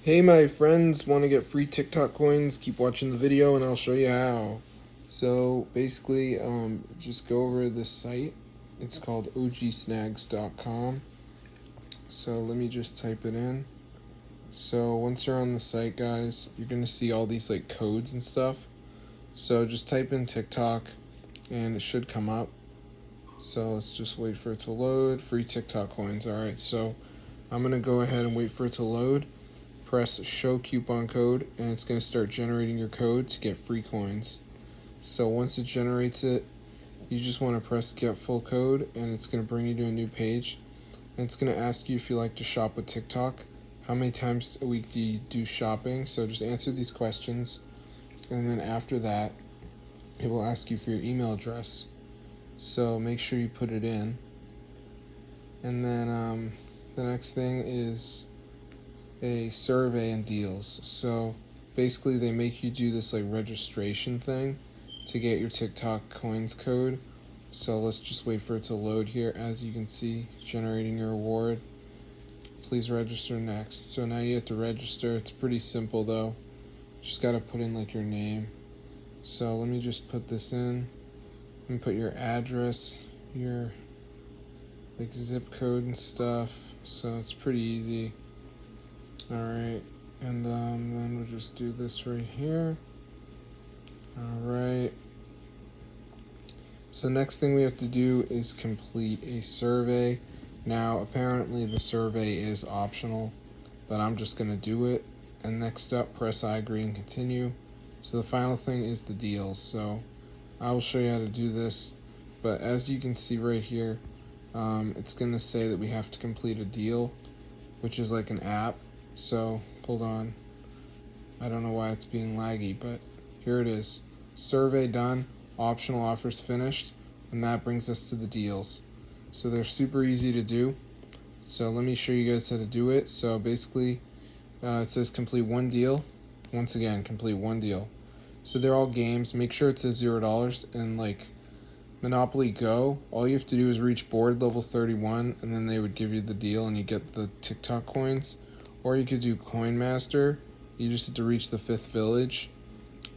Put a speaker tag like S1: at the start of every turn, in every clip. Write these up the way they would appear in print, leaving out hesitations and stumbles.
S1: Hey my friends, want to get free TikTok coins? Keep watching the video and I'll show you how. So basically, just go over this site. It's called ogsnags.com. So let me just type it in. So once you're on the site, guys, you're going to see all these like codes and stuff. So just type in TikTok and it should come up. So let's just wait for it to load. Free TikTok coins. Alright, so I'm going to go ahead and wait for it to load. Press show coupon code and it's going to start generating your code to get free coins. So once it generates it, you just want to press get full code and it's going to bring you to a new page. And it's going to ask you if you like to shop with TikTok. How many times a week do you do shopping? So just answer these questions. And then after that, it will ask you for your email address. So make sure you put it in. And then the next thing is a survey and deals. So basically they make you do this like registration thing to get your TikTok coins code. So let's just wait for it to load here. As you can see, generating your reward. Please register next. So now you have to register. It's pretty simple though. Just gotta put in like your name. So let me just put this in and put your address, your like zip code and stuff. So it's pretty easy. Alright, and then we'll just do this right here. Alright. So next thing we have to do is complete a survey. Now, apparently the survey is optional, but I'm just going to do it. And next up, press I agree and continue. So the final thing is the deals. So I will show you how to do this. But as you can see right here, it's going to say that we have to complete a deal, which is like an app. So hold on, I don't know why it's being laggy, but here it is. Survey done, optional offers finished, and that brings us to the deals. So they're super easy to do. So let me show you guys how to do it. So basically it says complete one deal. Once again, complete one deal. So they're all games. Make sure it says $0, and like Monopoly Go, all you have to do is reach board level 31 and then they would give you the deal and you get the TikTok coins. Or you could do Coin Master. You just have to reach the 5th village.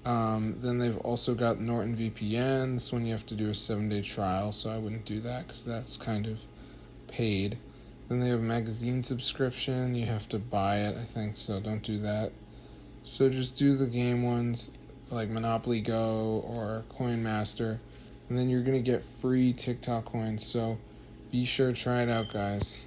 S1: Then they've also got Norton VPN. This one you have to do a 7-day trial, so I wouldn't do that because that's kind of paid. Then they have magazine subscription. You have to buy it, I think, so don't do that. So just do the game ones like Monopoly Go or Coin Master, and then you're going to get free TikTok coins. So be sure to try it out, guys.